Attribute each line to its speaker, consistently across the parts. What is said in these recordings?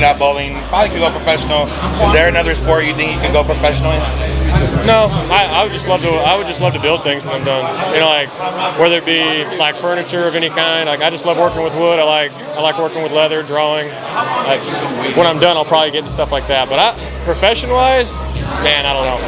Speaker 1: at bowling, probably could go professional. Is there another sport you think you could go professional in?
Speaker 2: No, I would just love to build things when I'm done. You know, like whether it be like furniture of any kind. Like I just love working with wood. I like working with leather, drawing. Like when I'm done, I'll probably get into stuff like that. But profession-wise, man, I don't know.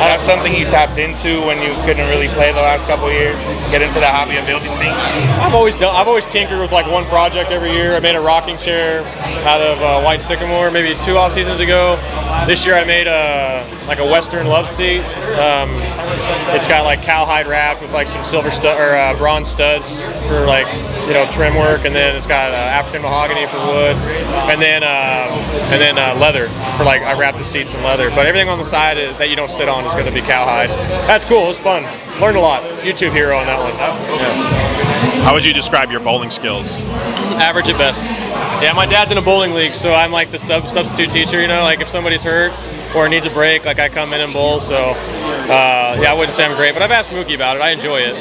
Speaker 1: That's something you tapped into when you couldn't really play the last couple of years. Get into the hobby of building things.
Speaker 2: I've always tinkered with like one project every year. I made a rocking chair out of white sycamore maybe 2 off seasons ago. This year I made a Western love seat. It's got like cowhide wrapped with like some silver bronze studs for like trim work, and then it's got African mahogany for wood, and then leather for like I wrapped the seats in leather. But everything on the side that you don't sit on is going to be cowhide. That's cool. It's fun. Learned a lot. YouTube hero on that one. Yeah.
Speaker 3: How would you describe your bowling skills?
Speaker 2: Average at best. Yeah, my dad's in a bowling league, so I'm like the substitute teacher. Like if somebody's hurt or needs a break, like I come in and bowl. So I wouldn't say I'm great, but I've asked Mookie about it. I enjoy it.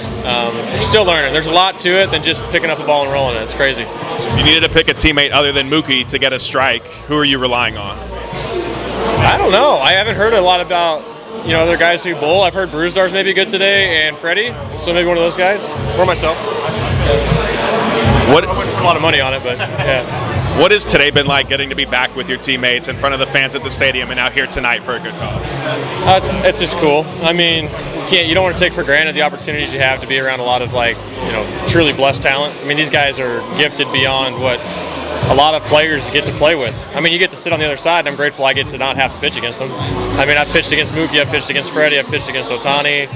Speaker 2: Still learning. There's a lot to it than just picking up a ball and rolling it. It's crazy.
Speaker 3: If you needed to pick a teammate other than Mookie to get a strike, who are you relying on?
Speaker 2: I don't know. I haven't heard a lot about other guys who bowl. I've heard Brewstar's maybe good today, and Freddie. So maybe one of those guys, or myself.
Speaker 3: What?
Speaker 2: I wouldn't put a lot of money on it, but yeah.
Speaker 3: What has today been like, getting to be back with your teammates in front of the fans at the stadium and out here tonight for a good cause?
Speaker 2: It's just cool. I mean, you don't want to take for granted the opportunities you have to be around a lot of truly blessed talent. I mean, these guys are gifted beyond what a lot of players get to play with. I mean, you get to sit on the other side, and I'm grateful I get to not have to pitch against them. I mean, I've pitched against Mookie, I've pitched against Freddie, I've pitched against Ohtani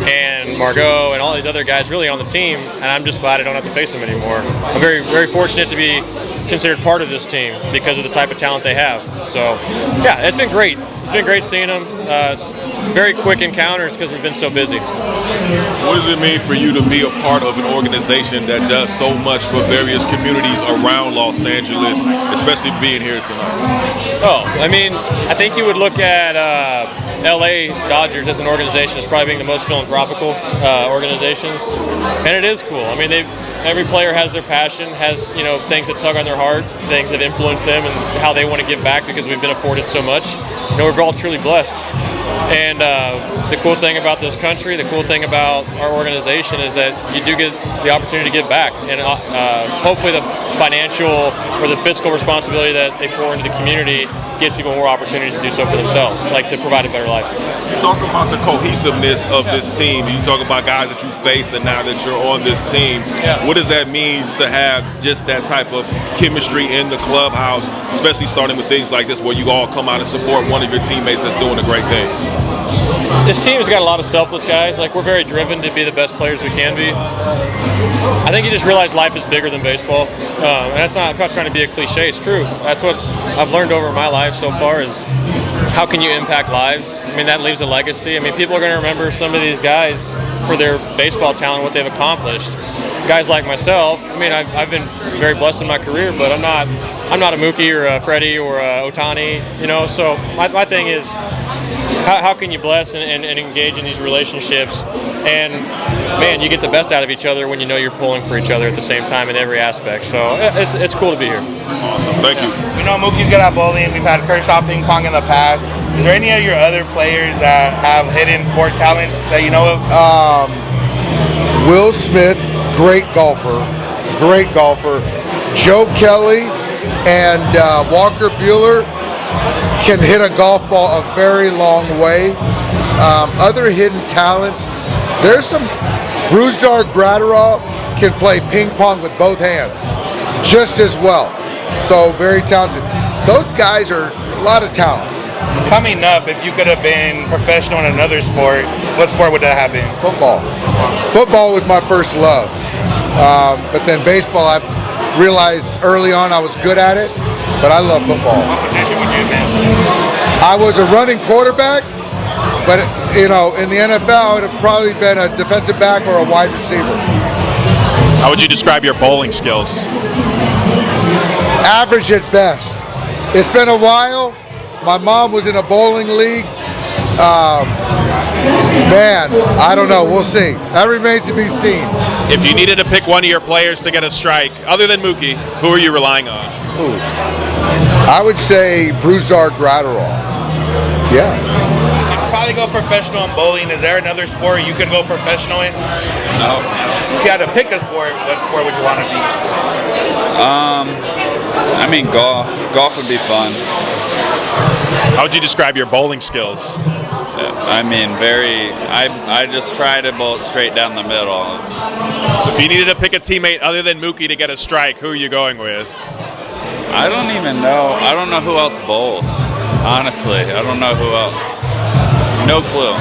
Speaker 2: and Margot and all these other guys really on the team, and I'm just glad I don't have to face them anymore. I'm very, very fortunate to be considered part of this team because of the type of talent they have. So, yeah, it's been great. It's been great seeing them. It's very quick encounters because we've been so busy.
Speaker 4: What does it mean for you to be a part of an organization that does so much for various communities around Los Angeles, especially being here tonight?
Speaker 2: Oh, I mean, I think you would look at LA Dodgers as an organization as probably being the most philanthropical organizations, and it is cool. I mean, every player has their passion, has things that tug on their heart, things that influence them and how they want to give back because we've been afforded so much. We're all truly blessed. And the cool thing about this country, the cool thing about our organization is that you do get the opportunity to give back. And hopefully the financial or the fiscal responsibility that they pour into the community gives people more opportunities to do so for themselves, like to provide a better life.
Speaker 4: You talk about the cohesiveness of this team. You talk about guys that you face and now that you're on this team.
Speaker 2: Yeah.
Speaker 4: What does that mean to have just that type of chemistry in the clubhouse, especially starting with things like this where you all come out and support one of your teammates that's doing a great thing?
Speaker 2: This team has got a lot of selfless guys. Like, we're very driven to be the best players we can be. I think you just realize life is bigger than baseball. And I'm not trying to be a cliche. It's true. That's what I've learned over my life so far is how can you impact lives? I mean, that leaves a legacy. I mean, people are going to remember some of these guys for their baseball talent, what they've accomplished. Guys like myself, I mean, I've been very blessed in my career, but I'm not a Mookie or a Freddie or a Ohtani, So my thing is, how can you bless and engage in these relationships? And man, you get the best out of each other when you know you're pulling for each other at the same time in every aspect. So it's cool to be here.
Speaker 4: Awesome, thank you.
Speaker 1: We know Mookie's good at bowling. We've had Kershaw ping pong in the past. Is there any of your other players that have hidden sport talents that you know of?
Speaker 5: Will Smith, great golfer. Joe Kelly and Walker Buehler can hit a golf ball a very long way. Other hidden talents, there's some. Brewstar Gratterall can play ping pong with both hands just as well. So very talented. Those guys are a lot of talent.
Speaker 1: Coming up, if you could have been professional in another sport, what sport would that have been?
Speaker 5: Football. Football was my first love. But then baseball, I realized early on I was good at it, but I love football.
Speaker 1: What position would you have been?
Speaker 5: I was a running quarterback, but in the NFL, I would have probably been a defensive back or a wide receiver.
Speaker 3: How would you describe your bowling skills?
Speaker 5: Average at best. It's been a while. My mom was in a bowling league. Man, I don't know. We'll see. That remains to be seen.
Speaker 3: If you needed to pick one of your players to get a strike, other than Mookie, who are you relying on?
Speaker 5: Ooh. I would say Bruzar Gratterall. Yeah.
Speaker 1: You could probably go professional in bowling. Is there another sport you could go professional in?
Speaker 6: No.
Speaker 1: If you had to pick a sport, what sport would you want to be?
Speaker 6: I mean, golf. Golf would be fun.
Speaker 3: How would you describe your bowling skills?
Speaker 6: I mean, I just try to bowl it straight down the middle.
Speaker 3: So if you needed to pick a teammate other than Mookie to get a strike, who are you going with?
Speaker 6: I don't even know. I don't know who else bowls. Honestly, I don't know who else. No clue.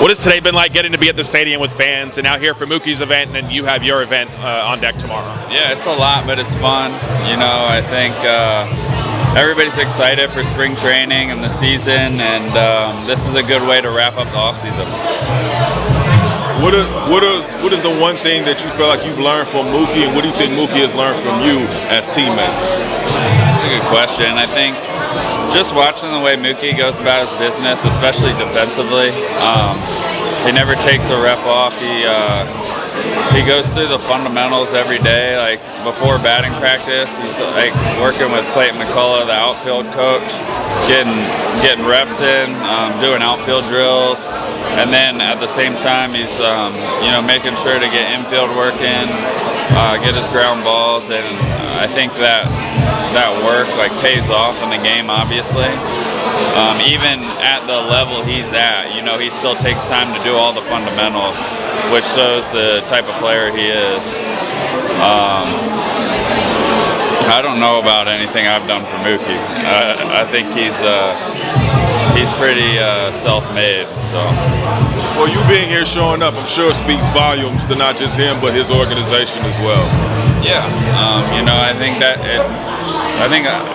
Speaker 3: What has today been like getting to be at the stadium with fans and now here for Mookie's event, and then you have your event on deck tomorrow?
Speaker 6: Yeah, it's a lot, but it's fun. You know, I think everybody's excited for spring training and the season, and this is a good way to wrap up the off season.
Speaker 4: What is the one thing that you feel like you've learned from Mookie, and what do you think Mookie has learned from you as teammates?
Speaker 6: That's a good question. I think just watching the way Mookie goes about his business, especially defensively, he never takes a rep off. He goes through the fundamentals every day. Like before batting practice, he's like working with Clayton McCullough, the outfield coach, getting reps in, doing outfield drills, and then at the same time he's making sure to get infield work in, get his ground balls, and I think that work like pays off in the game, obviously. Even at the level he's at, you know, he still takes time to do all the fundamentals, which shows the type of player he is. I don't know about anything I've done for Mookie. I think he's pretty self-made. So.
Speaker 4: Well, you being here, showing up, I'm sure speaks volumes to not just him, but his organization as well.
Speaker 6: Yeah, I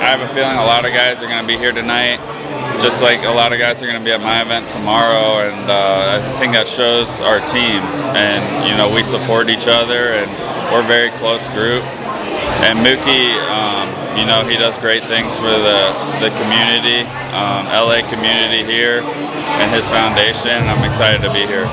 Speaker 6: have a feeling a lot of guys are going to be here tonight, just like a lot of guys are going to be at my event tomorrow, and I think that shows our team, and you know, we support each other, and we're a very close group. And Mookie, he does great things for the community, LA community here, and his foundation. I'm excited to be here.